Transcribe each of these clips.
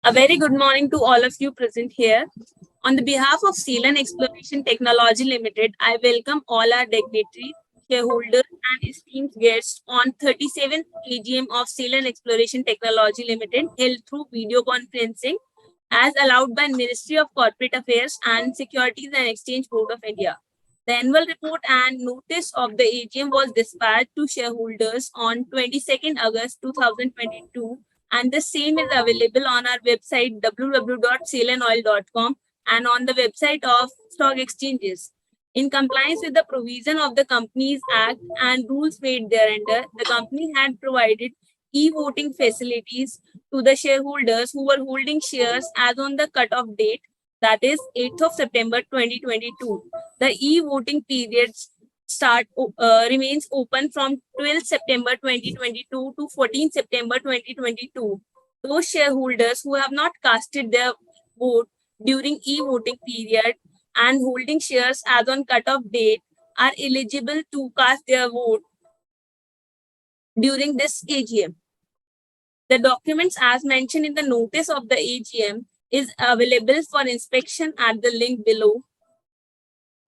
A very good morning to all of you present here. On the behalf of Selan Exploration Technology Limited, I welcome all our dignitaries, shareholders, and esteemed guests on 37th AGM of Selan Exploration Technology Limited, held through video conferencing, as allowed by Ministry of Corporate Affairs and Securities and Exchange Board of India. The annual report and notice of the AGM was dispatched to shareholders on 22nd August 2022, and the same is available on our website www.selanoil.com and on the website of stock exchanges. In compliance with the provision of the Companies Act and rules made thereunder, the company had provided e-voting facilities to the shareholders who were holding shares as on the cut-off date, that is 8th of September 2022. The e-voting period remains open from 12th September 2022 to 14th September 2022. Those shareholders who have not casted their vote during e-voting period and holding shares as on cut-off date are eligible to cast their vote during this AGM. The documents as mentioned in the notice of the AGM is available for inspection at the link below.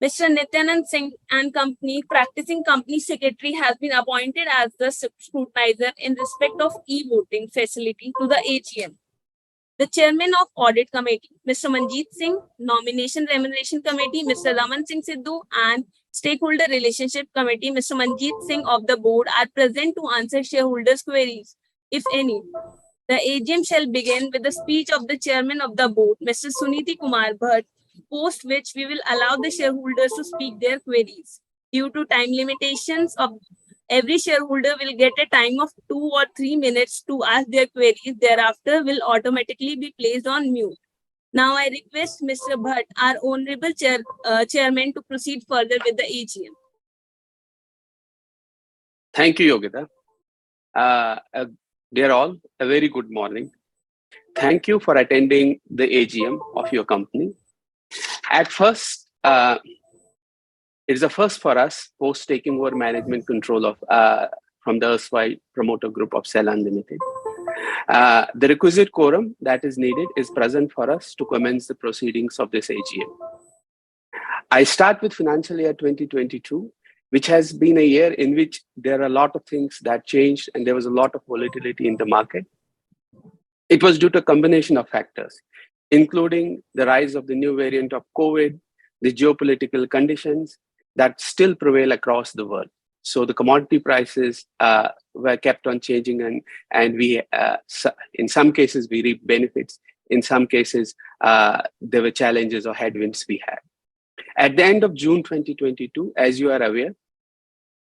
Mr. Nityanand Singh and Company Practicing Company Secretary has been appointed as the scrutinizer in respect of e-voting facility to the AGM. The Chairman of Audit Committee, Mr. Manjeet Singh, Nomination Remuneration Committee, Mr. Raman Singh Sidhu, and Stakeholder Relationship Committee, Mr. Manjeet Singh of the Board are present to answer shareholders' queries, if any. The AGM shall begin with the speech of the Chairman of the Board, Mr. Suniti Kumar Bhatt, post which we will allow the shareholders to speak their queries. Due to time limitations, every shareholder will get a time of 2 or 3 minutes to ask their queries. Thereafter, will automatically be placed on mute. Now, I request Mr. Bhatt, our Honorable Chairman, to proceed further with the AGM. Thank you, Yogita. Dear all, a very good morning. Thank you for attending the AGM of your company. At first, it is a first for us post taking over management control of from the erstwhile promoter group of Selan Limited. The requisite quorum that is needed is present for us to commence the proceedings of this AGM. I start with financial year 2022, which has been a year in which there are a lot of things that changed and there was a lot of volatility in the market. It was due to a combination of factors, including the rise of the new variant of COVID, the geopolitical conditions that still prevail across the world. So the commodity prices were kept on changing, and we, in some cases, we reaped benefits. In some cases, there were challenges or headwinds we had. At the end of June 2022, as you are aware,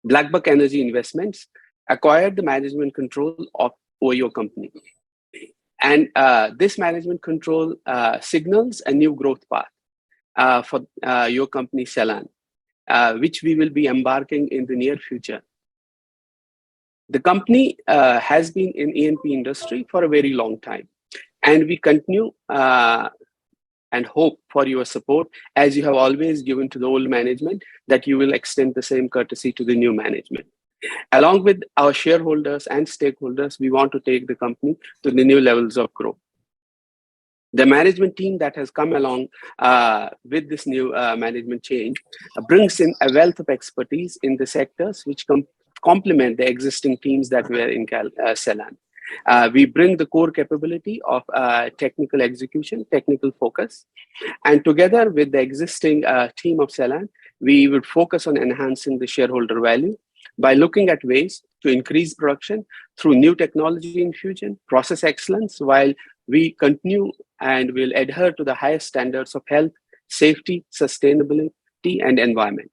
Blackbuck Energy Investments acquired the management control over your company. And this management control signals a new growth path for your company, Selan, which we will be embarking in the near future. The company has been in E&P industry for a very long time, and we continue and hope for your support, as you have always given to the old management, that you will extend the same courtesy to the new management. Along with our shareholders and stakeholders, we want to take the company to the new levels of growth. The management team that has come along with this new management change brings in a wealth of expertise in the sectors which complement the existing teams that were in Selan. We bring the core capability of technical execution, technical focus, and together with the existing team of Selan, we would focus on enhancing the shareholder value by looking at ways to increase production through new technology infusion, process excellence, while we continue and will adhere to the highest standards of health, safety, sustainability, and environment.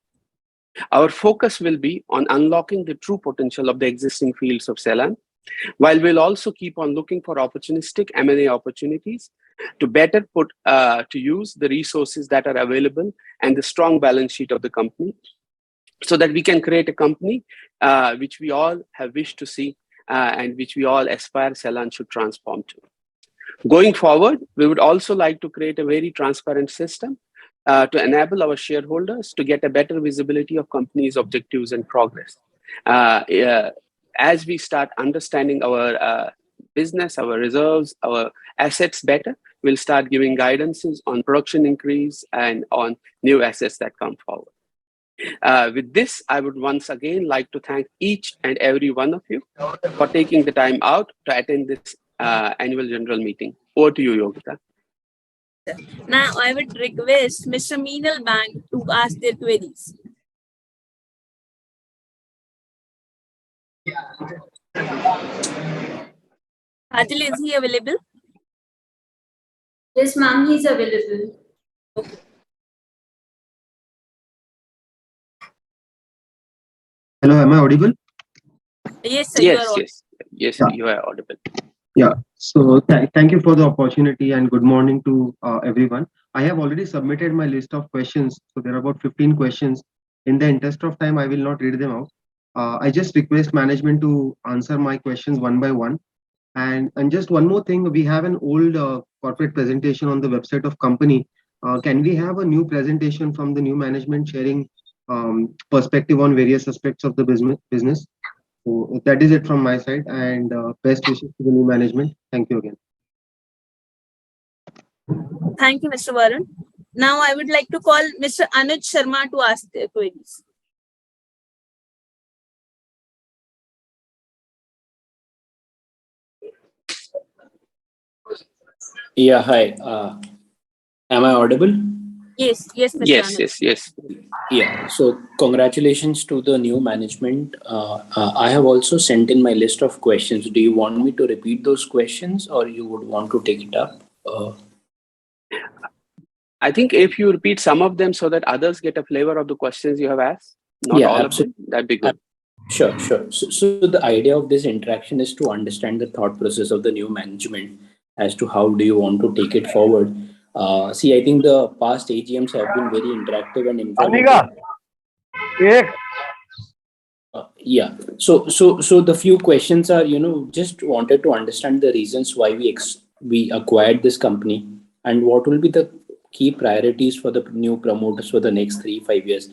Our focus will be on unlocking the true potential of the existing fields of Selan, while we'll also keep on looking for opportunistic M&A opportunities to better put to use the resources that are available and the strong balance sheet of the company, so that we can create a company which we all have wished to see and which we all aspire Selan should transform to. Going forward, we would also like to create a very transparent system to enable our shareholders to get a better visibility of company's objectives and progress. As we start understanding our business, our reserves, our assets better, we'll start giving guidances on production increase and on new assets that come forward. With this, I would once again like to thank each and every one of you for taking the time out to attend this annual general meeting. Over to you, Yogita. Now I would request Mr. Meenal Bank to ask their queries. Adil, is he available? Yes, ma'am, he's available. Okay. Hello, am I audible? Yes, sir, you are Yes, on. yes, Yeah. you are audible. Yeah. So thank you for the opportunity and good morning to everyone. I have already submitted my list of questions. So there are about 15 questions. In the interest of time, I will not read them out. I just request management to answer my questions one by one. And just one more thing, we have an old corporate presentation on the website of company. Can we have a new presentation from the new management sharing perspective on various aspects of the business? So that is it from my side, and best wishes to the new management. Thank you again. Thank you, Mr. Varun. Now I would like to call Mr. Anuj Sharma to ask their queries. Yeah, hi. Am I audible? Yes, Mr. Anuj. Yes. Yeah. So congratulations to the new management. I have also sent in my list of questions. Do you want me to repeat those questions, or you would want to take it up? I think if you repeat some of them so that others get a flavor of the questions you have asked, not all of them, that'd be good. Sure. So the idea of this interaction is to understand the thought process of the new management as to how do you want to take it forward. See, I think the past AGMs have been very interactive and informative. Yeah. So the few questions are, just wanted to understand the reasons why we acquired this company and what will be the key priorities for the new promoters for the next 3-5 years.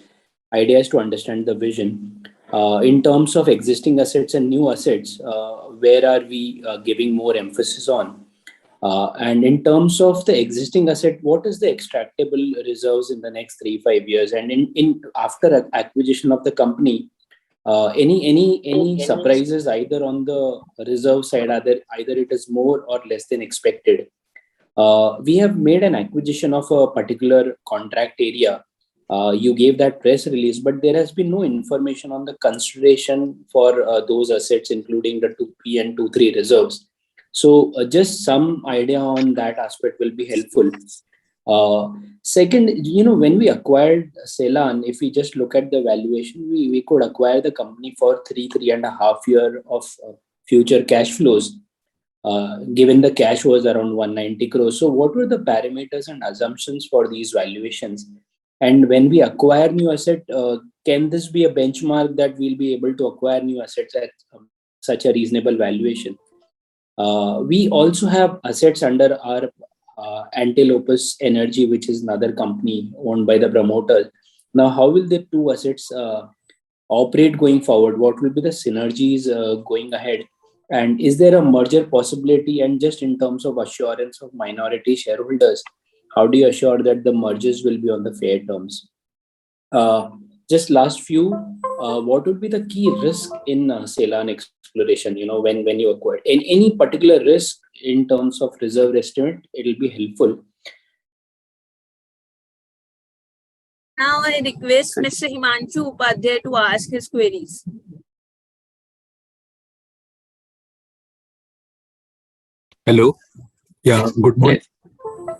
Idea is to understand the vision. In terms of existing assets and new assets, where are we giving more emphasis on? And in terms of the existing asset, what is the extractable reserves in the next 3-5 years? And in after acquisition of the company, any surprises either on the reserve side, either it is more or less than expected. We have made an acquisition of a particular contract area. You gave that press release, but there has been no information on the consideration for those assets, including the 2P and 2-3 reserves. So just some idea on that aspect will be helpful. Second, when we acquired Selan, if we just look at the valuation, we could acquire the company for 3.5 year of future cash flows, given the cash was around 190 crores. So what were the parameters and assumptions for these valuations? And when we acquire new asset, can this be a benchmark that we'll be able to acquire new assets at such a reasonable valuation? We also have assets under our Antilopus Energy, which is another company owned by the promoter. Now, how will the two assets operate going forward? What will be the synergies going ahead? And is there a merger possibility? And just in terms of assurance of minority shareholders, how do you assure that the mergers will be on the fair terms? Just last few, what would be the key risk in Selan exploration? When you acquire any particular risk in terms of reserve estimate, it will be helpful. Now I request Mr. Himanshu Upadhyay to ask his queries. Hello. Yeah, good morning. Yes.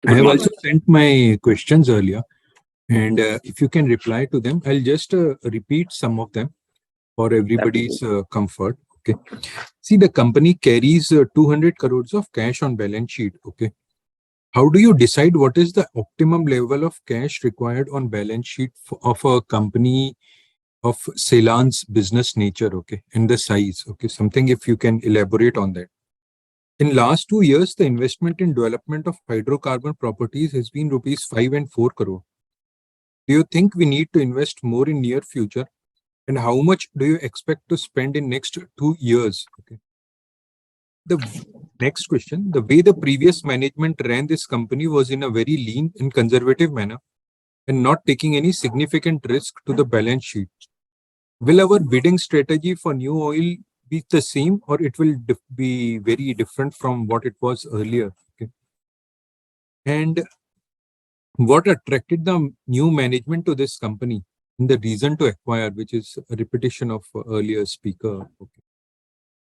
I have also sent my questions earlier, and if you can reply to them, I'll just repeat some of them for everybody's comfort. Okay. See, the company carries 200 crores of cash on balance sheet. Okay. How do you decide what is the optimum level of cash required on balance sheet of a company of Selan's business nature? Okay, and the size. Okay, something if you can elaborate on that. In last 2 years, the investment in development of hydrocarbon properties has been rupees 5 and 4 crore. Do you think we need to invest more in near future? And how much do you expect to spend in next 2 years? Okay. The next question, the way the previous management ran this company was in a very lean and conservative manner and not taking any significant risk to the balance sheet. Will our bidding strategy for new oil be the same, or it will be very different from what it was earlier? Okay. And what attracted the new management to this company and the reason to acquire, which is a repetition of earlier speaker. Okay.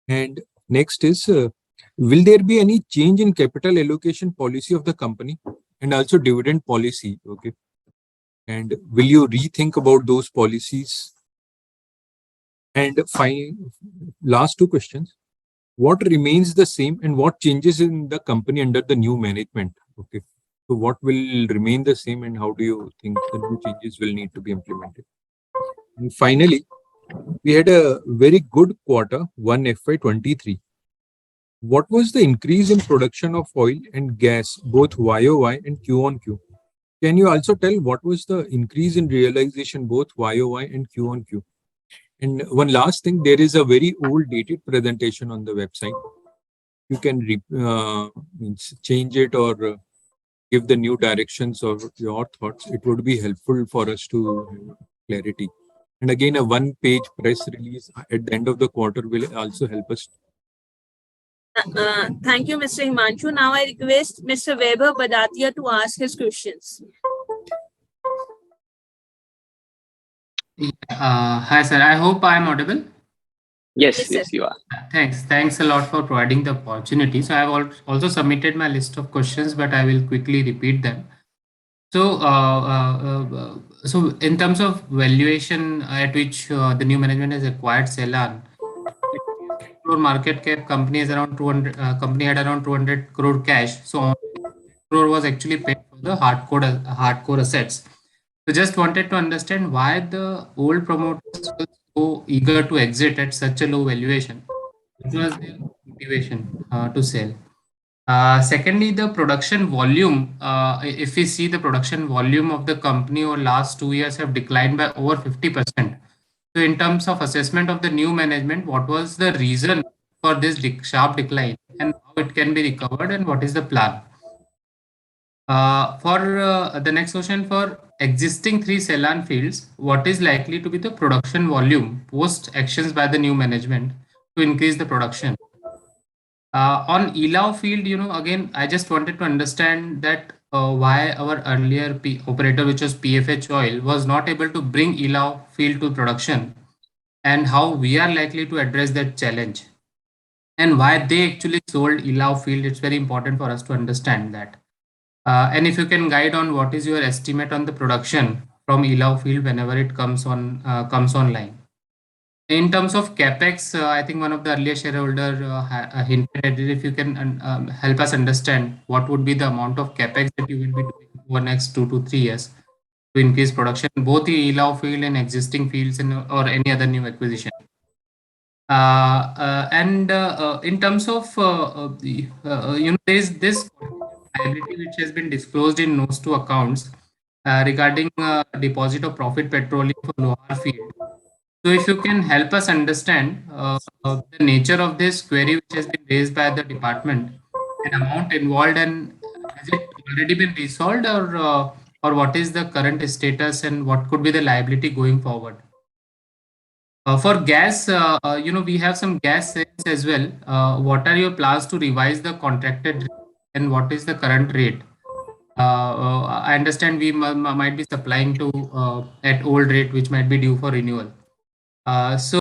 And next is, will there be any change in capital allocation policy of the company and also dividend policy? Okay. And will you rethink about those policies? And last two questions. What remains the same and what changes in the company under the new management? Okay. So what will remain the same and how do you think the new changes will need to be implemented? And finally, we had a very good quarter, one FY23. What was the increase in production of oil and gas, both YOY and Q on Q? Can you also tell what was the increase in realization, both YOY and Q on Q? And one last thing, there is a very old dated presentation on the website. You can change it or give the new directions or your thoughts. It would be helpful for us to have clarity. And again, a one-page press release at the end of the quarter will also help us. Thank you, Mr. Himanshu. Now I request Mr. Weber Badatia to ask his questions. Hi, sir. I hope I'm audible. Yes, Yes, sir. you are. Thanks a lot for providing the opportunity. So I have also submitted my list of questions, but I will quickly repeat them. So, so in terms of valuation at which the new management has acquired Selan, market cap company is around 200. Company had around 200 crore cash. So, crore was actually paid for the hardcore assets. So, just wanted to understand why the old promoters were so eager to exit at such a low valuation. What was their motivation to sell? Secondly, the production volume. If we see the production volume of the company over last 2 years have declined by over 50%. So, in terms of assessment of the new management, what was the reason for this sharp decline, and how it can be recovered, and what is the plan? For the next question, for existing 3 Selan fields, what is likely to be the production volume post actions by the new management to increase the production? On Elau field, again, I just wanted to understand that why our earlier operator, which was PFH Oil, was not able to bring Elau field to production, and how we are likely to address that challenge, and why they actually sold Elau field. It's very important for us to understand that. And if you can guide on what is your estimate on the production from Elau field whenever it comes online. In terms of capex, I think one of the earlier shareholder hinted at it. If you can help us understand what would be the amount of capex that you will be doing over next 2 to 3 years to increase production, both in Elau field and existing fields, or any other new acquisition. And in terms of there is this liability which has been disclosed in notes to accounts regarding deposit of profit petroleum for Lohar field. So if you can help us understand the nature of this query which has been raised by the department, and amount involved, and has it already been resolved, or what is the current status, and what could be the liability going forward? For gas, we have some gas sales as well. What are your plans to revise the contracted rate, and what is the current rate? I understand we might be supplying to at old rate, which might be due for renewal. So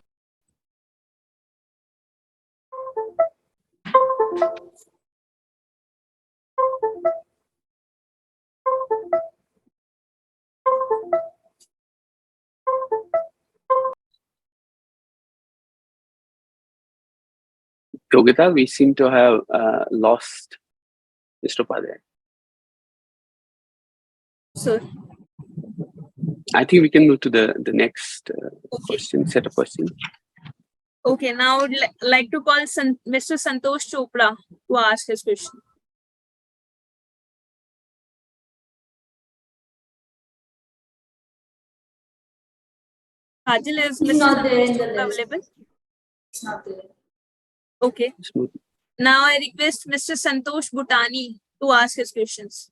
Yogita, we seem to have lost Mr. Upadhyay. Sir. I think we can move to the next Okay. set of questions. Okay, now I would like to call Mr. Santosh Chopra to ask his question. Kajal, is He's Mr. not there in Santosh the Chopra list. available? It's not there. Okay. Now I request Mr. Santosh Bhutani to ask his questions.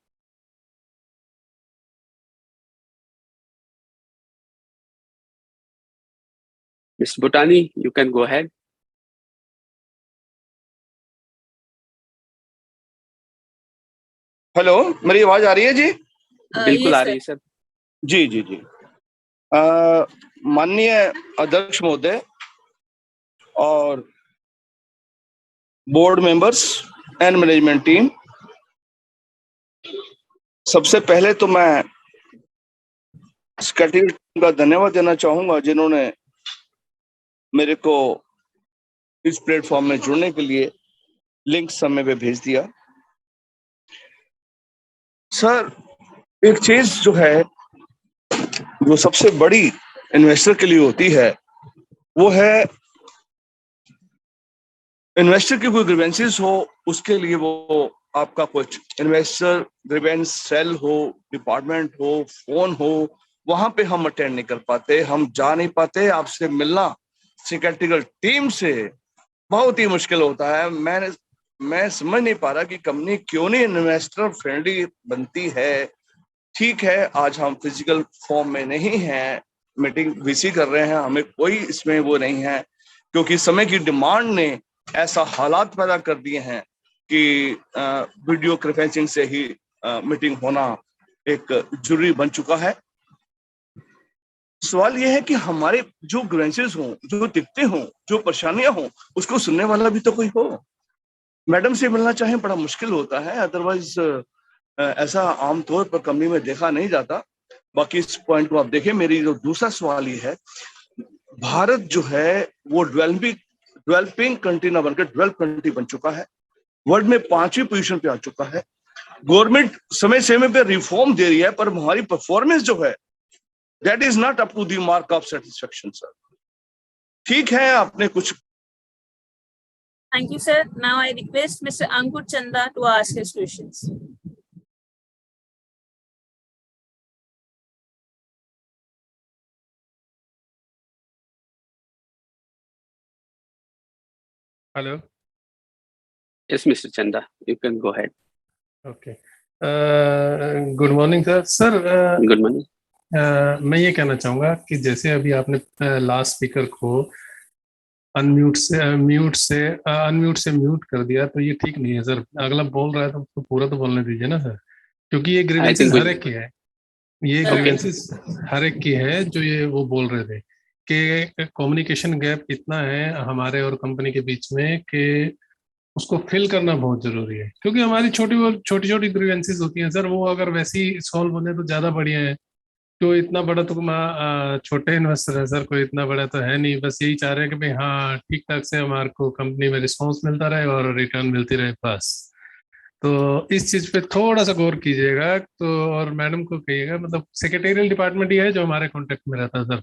Mr. Bhutani, you can go ahead. Hello, मेरी आवाज आ रही है जी? बिल्कुल yes, आ sir. रही है sir. जी जी जी। माननीय अध्यक्ष महोदय और board members and management team, सबसे पहले तो मैं सेक्रेटरी टीम का धन्यवाद देना चाहूंगा जिन्होंने मेरे को इस प्लेटफॉर्म में जुड़ने के लिए लिंक समय पे भेज दिया। सर, एक चीज जो है, जो सबसे बड़ी इन्वेस्टर के लिए होती है, वो है इन्वेस्टर की कोई ग्रीवेंसेस हो, उसके लिए वो आपका कुछ इन्वेस्टर ग्रीवेंस सेल हो, डिपार्टमेंट हो, फोन हो, वहां पे हम अटेंड नहीं कर पाते, हम जा नहीं पाते। आपसे मिलना सेक्रेटरियल टीम से बहुत ही मुश्किल होता है। मैं समझ नहीं पा रहा कि कंपनी क्यों नहीं इन्वेस्टर फ्रेंडली बनती है। ठीक है, आज हम फिजिकल फॉर्म में नहीं हैं, मीटिंग वीसी कर रहे हैं, हमें कोई इसमें वो नहीं है, क्योंकि समय की डिमांड ने ऐसा हालात पैदा कर दिए हैं कि वीडियो कॉन्फ्रेंसिंग से ही मीटिंग होना एक जरूरी बन चुका है। सवाल यह है कि हमारे जो ग्रेंसेस हों, जो दिक्कतें हों, जो परेशानियां हों, उसको सुनने वाला भी तो कोई हो। मैडम से मिलना चाहे बड़ा मुश्किल होता है, अदरवाइज ऐसा आमतौर पर कंपनी में देखा नहीं जाता। बाकी इस पॉइंट को आप देखें। मेरी जो दूसरा सवाल ये है, भारत जो है वो डेवलपिंग कंट्री ना बनकर डेवलप कंट्री बन चुका है, वर्ल्ड में 5वीं पोजीशन पे आ चुका है। गवर्नमेंट समय समय पे रिफॉर्म दे रही है, पर हमारी परफॉर्मेंस जो है that is not up to the mark of satisfaction. Sir, ठीक है, आपने कुछ। Thank you, sir. Now I request Mr. Ankur Chanda to ask his questions. Hello. Yes, Mr. Chanda, you can go ahead. Okay. Good morning, sir. Sir, Good morning. मैं ये कहना चाहूँगा कि जैसे अभी आपने लास्ट स्पीकर को अनम्यूट से म्यूट कर दिया, तो ये ठीक नहीं है सर। अगला बोल रहा है तो उसको पूरा तो बोलने दीजिए ना सर, क्योंकि ये ग्रीवेंसेस हर एक की है। ये ग्रीवेंसेस हर एक की है जो ये वो बोल रहे थे कि कम्युनिकेशन गैप इतना है हमारे और कंपनी के बीच में कि उसको फिल करना बहुत जरूरी है, क्योंकि हमारी छोटी छोटी ग्रीवेंसेस होती हैं सर, वो अगर वैसी सॉल्व होने तो ज्यादा बढ़िया है। तो इतना बड़ा तो छोटे इन्वेस्टर है सर, कोई इतना बड़ा तो है नहीं, बस यही चाह रहे हैं कि भाई हाँ ठीक ठाक से हमारे को कंपनी में रिस्पॉन्स मिलता रहे और रिटर्न मिलती रहे बस। तो इस चीज पे थोड़ा सा गौर कीजिएगा। तो और मैडम को कहिएगा, मतलब सेक्रेटेरियल डिपार्टमेंट ही है जो हमारे कांटेक्ट में रहता है सर,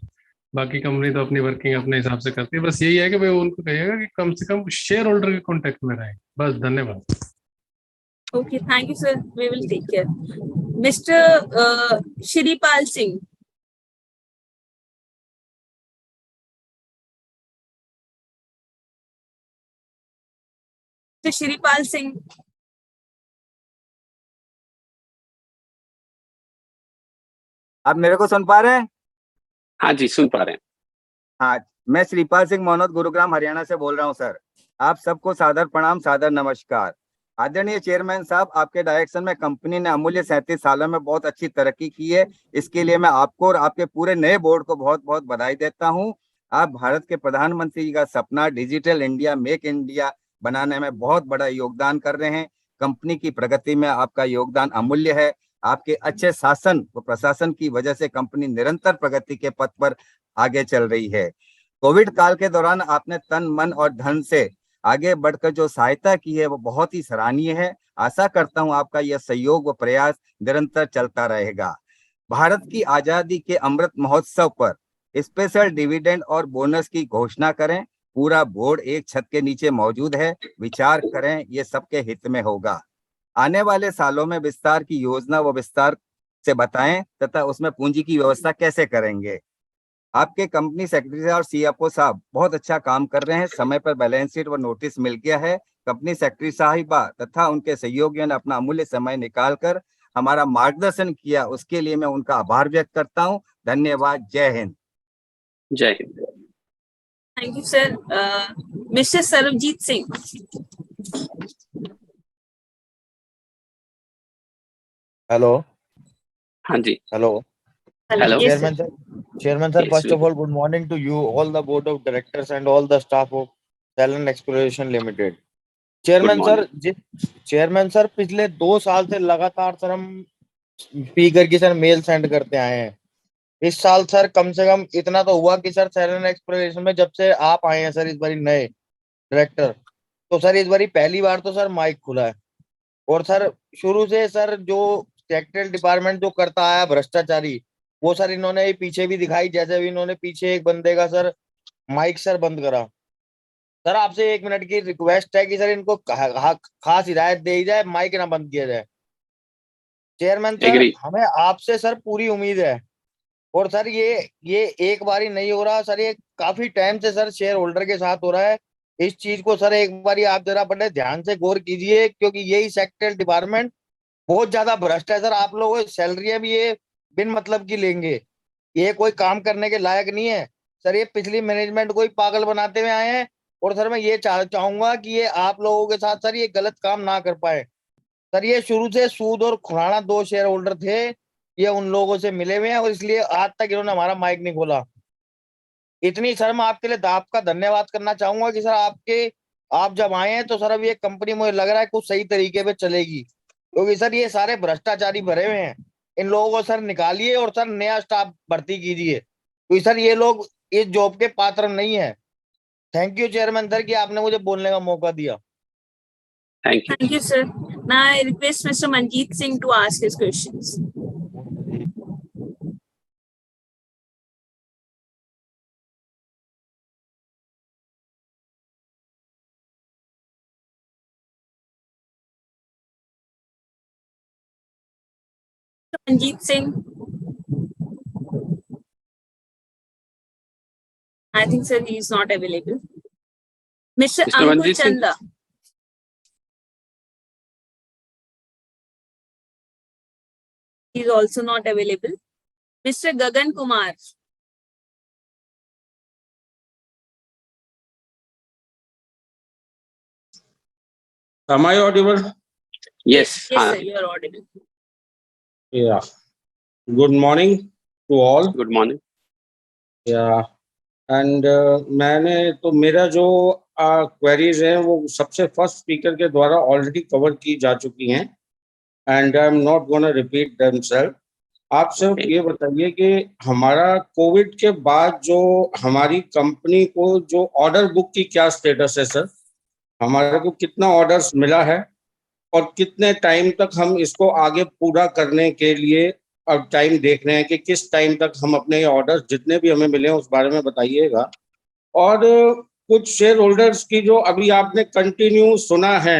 बाकी कंपनी तो अपनी वर्किंग अपने हिसाब से करती है। बस यही है कि भाई उनको कहिएगा कि कम से कम शेयर होल्डर के कांटेक्ट में रहें। बस, धन्यवाद। Okay, thank you, sir. We will take care. Mr. Shiripal Singh. Mr. Shiripal Singh. आप मेरे को सुन पा रहे हैं? हाँ जी, सुन पा रहे हैं। हाँ, मैं श्रीपाल सिंह मोहनोद, गुरुग्राम हरियाणा से बोल रहा हूँ सर। आप सबको सादर प्रणाम, सादर नमस्कार। आदरणीय चेयरमैन साहब, आपके डायरेक्शन में कंपनी ने अमूल्य 37 सालों में बहुत अच्छी तरक्की की है। इसके लिए मैं आपको और आपके पूरे नए बोर्ड को बहुत बहुत बधाई देता हूँ। आप भारत के प्रधानमंत्री जी का सपना डिजिटल इंडिया, मेक इंडिया बनाने में बहुत बड़ा योगदान कर रहे हैं। कंपनी की प्रगति में आपका योगदान अमूल्य है। आपके अच्छे शासन व प्रशासन की वजह से कंपनी निरंतर प्रगति के पथ पर आगे चल रही है। कोविड काल के दौरान आपने तन मन और धन से आगे बढ़कर जो सहायता की है वो बहुत ही सराहनीय है। आशा करता हूं आपका यह सहयोग व प्रयास निरंतर चलता रहेगा। भारत की आजादी के अमृत महोत्सव पर स्पेशल डिविडेंड और बोनस की घोषणा करें। पूरा बोर्ड एक छत के नीचे मौजूद है, विचार करें, ये सबके हित में होगा। आने वाले सालों में विस्तार की योजना व विस्तार से बताएं तथा उसमें पूंजी की व्यवस्था कैसे करेंगे। आपके कंपनी सेक्रेटरी और सीएफओ साहब बहुत अच्छा काम कर रहे हैं। समय पर बैलेंस शीट व नोटिस मिल गया है। कंपनी सेक्रेटरी साहिबा तथा उनके सहयोगियों ने अपना अमूल्य समय निकालकर हमारा मार्गदर्शन किया, उसके लिए मैं उनका आभार व्यक्त करता हूं। धन्यवाद। जय हिंद। जय Hind. Thank you, sir. Mr. Sarabjit Singh. Hello. हाँ जी। Hello. Hello. Yes, sir. Chairman sir, Yes, first of all, good morning to you, all the board of directors and all the staff of Selan Exploration Limited. Chairman morning. Sir पिछले 2 साल से लगातार sir हम speaker की sir mail send करते आए हैं। इस साल सर कम से कम इतना तो हुआ कि सर सेलन एक्सप्लोरेशन में जब से आप आए हैं सर इस बारी नए डायरेक्टर, तो सर इस बारी पहली बार तो सर माइक खुला है। और सर शुरू से सर जो सेक्रेटरी डिपार्टमेंट जो करता आया भ्रष्टाचारी, वो सर इन्होंने पीछे भी दिखाई, जैसे भी इन्होंने पीछे एक बंदे का सर माइक सर बंद करा। सर आपसे 1 मिनट की रिक्वेस्ट है कि सर इनको खास हिदायत दी जाए, माइक ना बंद किया जाए। Chairman sir Agree. हमें आपसे सर पूरी उम्मीद है। और सर ये एक बार ही नहीं हो रहा सर, ये काफी टाइम से सर शेयर होल्डर के साथ हो रहा है। इस चीज को सर एक बार आप जरा बड़े ध्यान से गौर कीजिए, क्योंकि यही सेक्रेटरी डिपार्टमेंट बहुत ज्यादा भ्रष्ट है सर। आप लोगों की सैलरियां भी ये बिन मतलब की लेंगे, ये कोई काम करने के लायक नहीं है सर। ये पिछली मैनेजमेंट को ही पागल बनाते हुए आए हैं। और सर मैं ये चाहूंगा कि ये आप लोगों के साथ सर ये गलत काम ना कर पाए सर। ये शुरू से सूद और खुराना 2 शेयर होल्डर थे, ये उन लोगों से मिले हुए हैं और इसलिए आज तक इन्होंने हमारा माइक नहीं खोला। इतनी सर मैं आपके लिए आपका धन्यवाद करना चाहूंगा कि सर आप जब आए हैं तो सर अब ये कंपनी मुझे लग रहा है कुछ सही तरीके पे चलेगी, क्योंकि सर ये सारे भ्रष्टाचारी भरे हुए हैं। इन लोगों को सर निकालिए और सर नया स्टाफ भर्ती कीजिए, क्योंकि सर ये लोग इस जॉब के पात्र नहीं है। थैंक यू चेयरमैन सर कि आपने मुझे बोलने का मौका दिया। Thank you. Thank you, sir. Now I request Mr. Manjeet Singh to ask his questions. Manjeet Singh. I think, sir, he is not available. Mr. Mr. Ankur Manjeet Singh. Chanda. He is also not available. Mr. Gagan Kumar. Am I audible? Yes. Yes, sir, you are audible. Yeah. Good morning to all. Good morning. Yeah. And मेरा जो queries हैं वो सबसे first speaker के द्वारा already cover की जा चुकी हैं, and I am not gonna repeat themselves. आप सिर्फ ये बताइए कि हमारा कोविड के बाद जो हमारी कंपनी को जो ऑर्डर बुक की क्या स्टेटस है सर? हमारे को कितना ऑर्डर्स मिला है और कितने टाइम तक हम इसको आगे पूरा करने के लिए अब टाइम देख रहे हैं कि किस टाइम तक हम अपने ऑर्डर्स जितने भी हमें मिले हैं उस बारे में बताइएगा। और कुछ शेयर होल्डर्स की जो अभी आपने कंटिन्यू सुना है,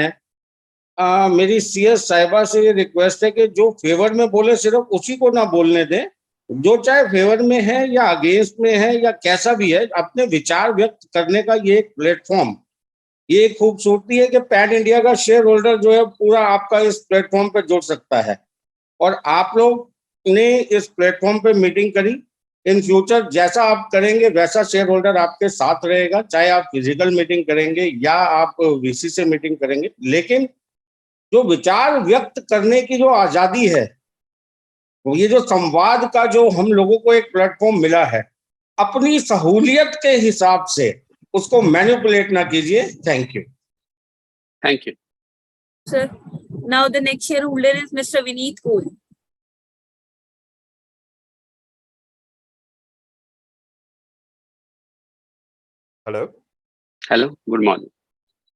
मेरी सीएस साहिबा से ये रिक्वेस्ट है कि जो फेवर में बोले सिर्फ उसी को ना बोलने दें, जो चाहे फेवर में है या अगेंस्ट में है या कैसा भी है, अपने विचार व्यक्त करने का ये एक प्लेटफॉर्म, ये खूबसूरती है कि पैन इंडिया का शेयर होल्डर जो है पूरा आपका इस प्लेटफॉर्म पे जुड़ सकता है। और आप लोग ने इस प्लेटफॉर्म पे मीटिंग करी, इन फ्यूचर जैसा आप करेंगे वैसा शेयर होल्डर आपके साथ रहेगा, चाहे आप फिजिकल मीटिंग करेंगे या आप वीसी से मीटिंग करेंगे। लेकिन जो विचार व्यक्त करने की जो आजादी है, ये जो संवाद का जो हम लोगों को एक प्लेटफॉर्म मिला है, अपनी सहूलियत के हिसाब से उसको मैनिपुलेट ना कीजिए। Thank you. Thank you. Sir, now the next shareholder is Mr. Vineet Kohl. Hello. Hello. Good morning.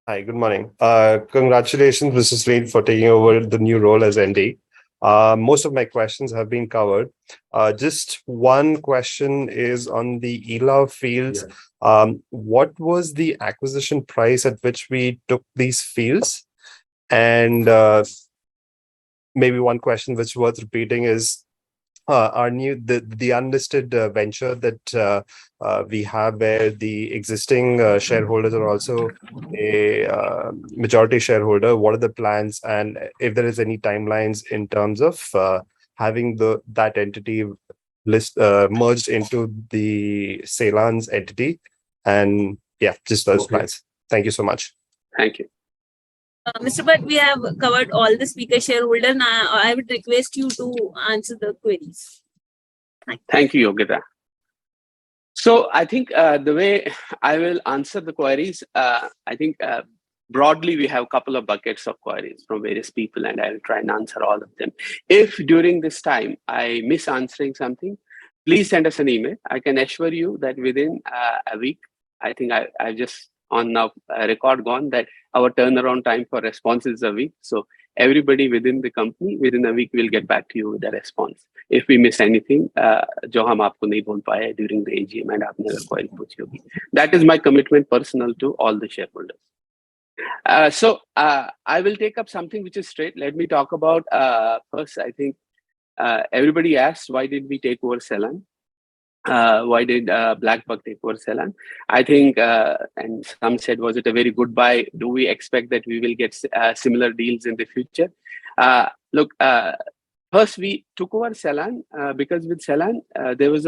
Hi, good morning. Congratulations, Mrs. Reid, for taking over the new role as ND. Most of my questions have been covered. Just one question is on the ELA fields. What was the acquisition price at which we took these fields? And maybe one question which worth repeating is, our new the unlisted venture that we have, where the existing shareholders are also a majority shareholder. What are the plans, and if there is any timelines in terms of having that entity merged into the Selan's entity? And yeah, just those plans. Thank you so much. Thank you. Mr. Bhatt, we have covered all the speaker shareholder. Now I would request you to answer the queries. Thank you, Yogita. So I think the way I will answer the queries, I think broadly we have a couple of buckets of queries from various people, and I will try and answer all of them. If during this time I miss answering something, please send us an email. I can assure you that within a week, I think I just on now record gone that our turnaround time for response is a week. So everybody within the company, within a week, will get back to you with the response. If we miss anything, जो हम आपको नहीं बोल पाए during the AGM and आपने अगर query पूछी होगी, that is my commitment personal to all the shareholders. So I will take up something which is straight. Let me talk about first. I think everybody asked, why did we take over Selan? Why did Blackbuck take over Selan? I think, and some said, was it a very good buy? Do we expect that we will get similar deals in the future? Look, first we took over Selan because with Selan, there was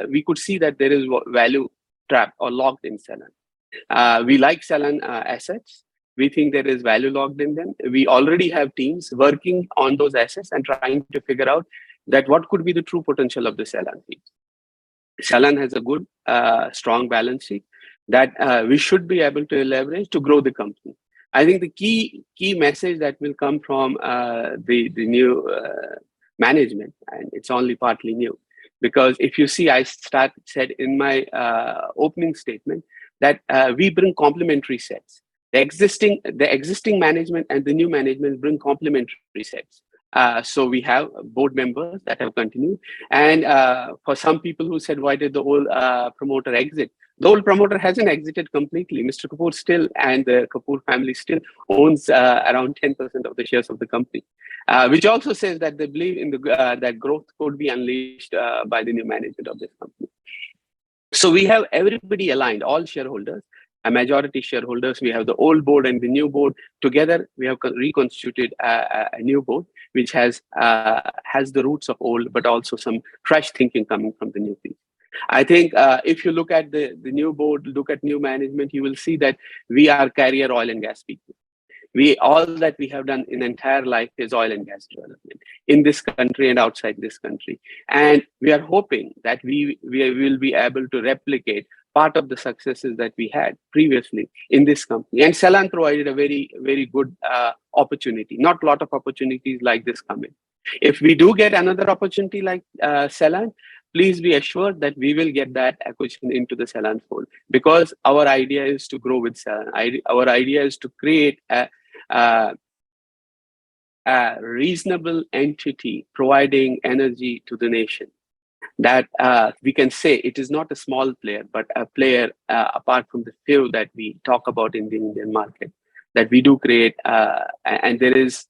we could see that there is value trap or locked in Selan. We like Selan assets. We think there is value locked in them. We already have teams working on those assets and trying to figure out that what could be the true potential of the Selan field. Selan has a good, strong balance sheet that we should be able to leverage to grow the company. I think the key message that will come from the new management, and it's only partly new, because if you see, I said in my opening statement that we bring complementary sets. The existing management and the new management bring complementary sets. So we have board members that have continued. And for some people who said, why did the old promoter exit? The old promoter hasn't exited completely. Mr. Kapoor still, and the Kapoor family still owns around 10% of the shares of the company, which also says that they believe in that growth could be unleashed by the new management of this company. So we have everybody aligned, all shareholders, a majority shareholders. We have the old board and the new board together. We have reconstituted a new board, which has the roots of old, but also some fresh thinking coming from the new people. I think if you look at the new board, look at new management, you will see that we are career oil and gas people. All that we have done in entire life is oil and gas development in this country and outside this country. And we are hoping that we will be able to replicate part of the successes that we had previously in this company. And Selan provided a very, very good opportunity. Not a lot of opportunities like this come in. If we do get another opportunity like Selan, please be assured that we will get that acquisition into the Selan fold, because our idea is to grow with Selan. Our idea is to create a reasonable entity providing energy to the nation. That we can say it is not a small player, but a player apart from the few that we talk about in the Indian market, that we do create. And there is,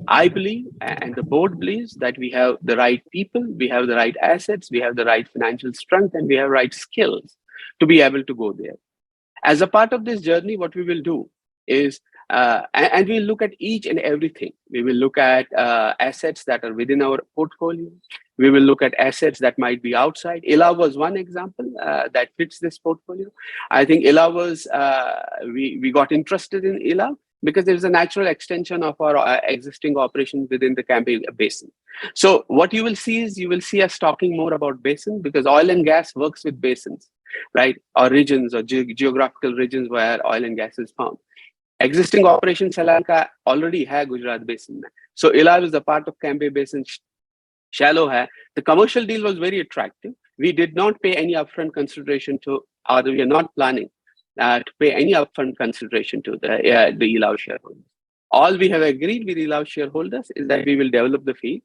I believe, and the board believes, that we have the right people, we have the right assets, we have the right financial strength, and we have right skills to be able to go there. As a part of this journey, what we will do is, and we'll look at each and everything. We will look at assets that are within our portfolio. We will look at assets that might be outside. ILA was one example that fits this portfolio. I think ILA was, we got interested in ILA because there is a natural extension of our existing operations within the Cambay Basin. So what you will see is, you will see us talking more about basin, because oil and gas works with basins, right? Or regions, or geographical regions where oil and gas is found. Existing operation Selan ka already hai Gujarat Basin mein. So ILA is a part of Cambay Basin, shallow hai. The commercial deal was very attractive. We did not pay any upfront consideration to, or we are not planning to pay any upfront consideration to the ILA shareholders. All we have agreed with ILA shareholders is that we will develop the field,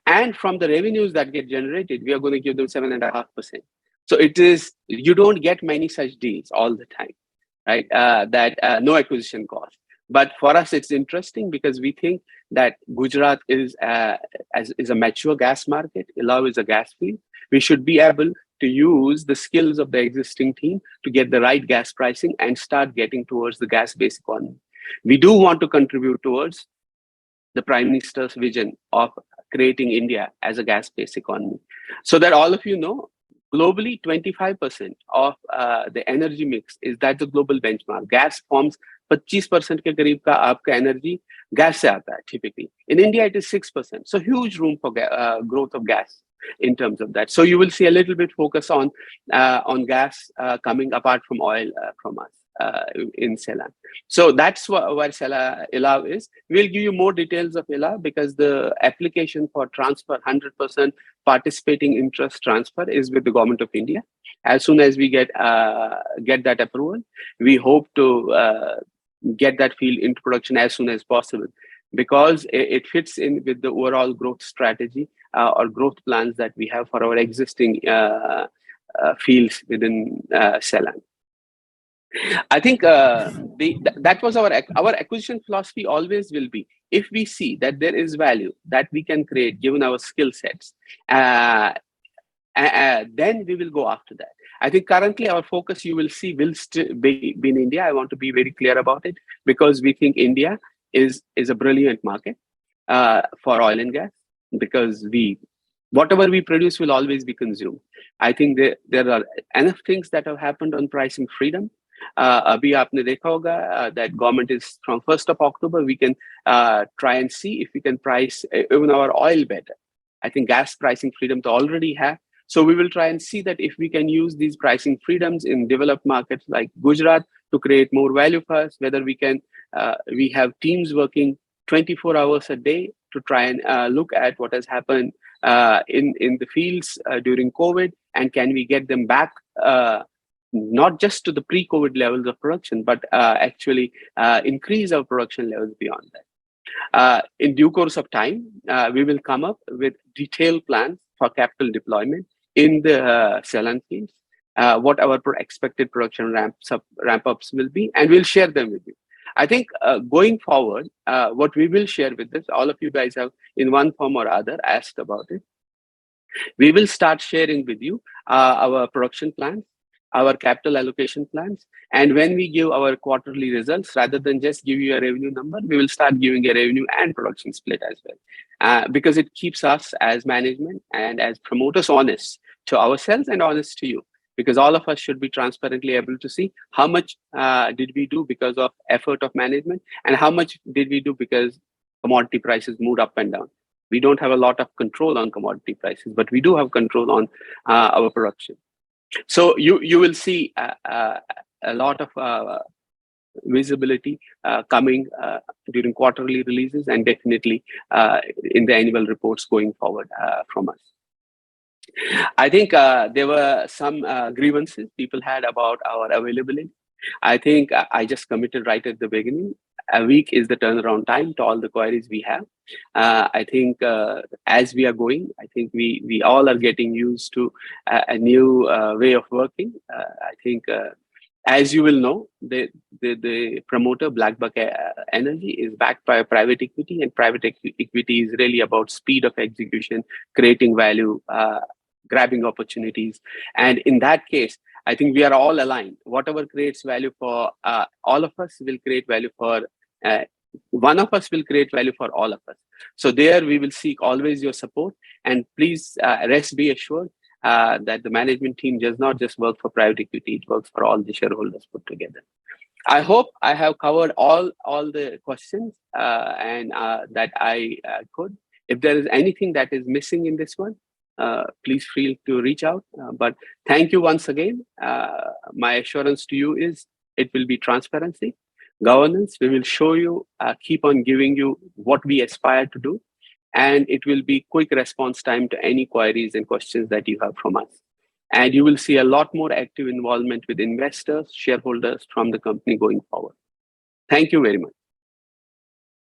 and from the revenues that get generated, we are going to give them 7.5%. So it is, you don't get many such deals all the time, right? That no acquisition cost. But for us, it's interesting because we think that Gujarat is a mature gas market. Ilau is a gas field. We should be able to use the skills of the existing team to get the right gas pricing and start getting towards the gas-based economy. We do want to contribute towards the Prime Minister's vision of creating India as a gas-based economy. So that all of you know, globally, 25% of the energy mix is that the global benchmark. Gas forms 25% के करीब का आपका energy gas से आता है typically. In India, it is 6%. So huge room for growth of gas in terms of that. So you will see a little bit focus on gas coming apart from oil from us in Selan. So that's where Ilau is. We'll give you more details of Ilau because the application for transfer 100% participating interest transfer is with the Government of India. As soon as we get that approval, we hope to get that field into production as soon as possible, because it fits in with the overall growth strategy or growth plans that we have for our existing fields within Selan. I think that was our acquisition philosophy. Always will be, if we see that there is value that we can create given our skill sets, then we will go after that. I think currently our focus, you will see, will still be in India. I want to be very clear about it, because we think India is a brilliant market for oil and gas, because whatever we produce will always be consumed. I think there are enough things that have happened on pricing freedom. अभी आपने देखा होगा that government is from 1st of October, we can try and see if we can price even our oil better. I think gas pricing freedom to already have. So we will try and see that if we can use these pricing freedoms in developed markets like Gujarat to create more value for us, whether we can, we have teams working 24 hours a day to try and look at what has happened in the fields during COVID, and can we get them back not just to the pre-COVID levels of production, but actually increase our production levels beyond that. In due course of time, we will come up with detailed plans for capital deployment in the Selan fields, what our expected production ramp-ups will be, and we'll share them with you. I think going forward, what we will share with this, all of you guys have in one form or other asked about it. We will start sharing with you our production plans, our capital allocation plans, and when we give our quarterly results, rather than just give you a revenue number, we will start giving a revenue and production split as well, because it keeps us as management and as promoters honest to ourselves and honest to you, because all of us should be transparently able to see how much did we do because of effort of management, and how much did we do because commodity prices moved up and down. We don't have a lot of control on commodity prices, but we do have control on our production. So you will see a lot of visibility coming during quarterly releases, and definitely in the annual reports going forward from us. I think there were some grievances people had about our availability. I think I just committed right at the beginning. A week is the turnaround time to all the queries we have. I think as we are going, I think we all are getting used to a new way of working. I think as you will know, the promoter, Blackbuck Energy, is backed by a private equity, and private equity is really about speed of execution, creating value, grabbing opportunities. And in that case, I think we are all aligned. Whatever creates value for all of us will create value for one of us, will create value for all of us. So there we will seek always your support, and please be assured that the management team does not just work for private equity, it works for all the shareholders put together. I hope I have covered all the questions and that I could. If there is anything that is missing in this one, please feel to reach out. But thank you once again. My assurance to you is it will be transparency, governance. We will show you, keep on giving you what we aspire to do. And it will be quick response time to any queries and questions that you have from us. And you will see a lot more active involvement with investors, shareholders from the company going forward. Thank you very much.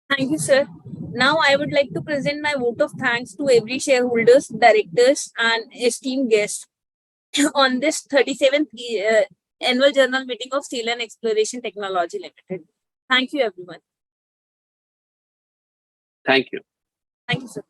Thank you, sir. Now I would like to present my vote of thanks to every shareholders, directors, and esteemed guests on this 37th annual general meeting of Selan Exploration Technology Limited. Thank you, everyone. Thank you. Thank you, sir.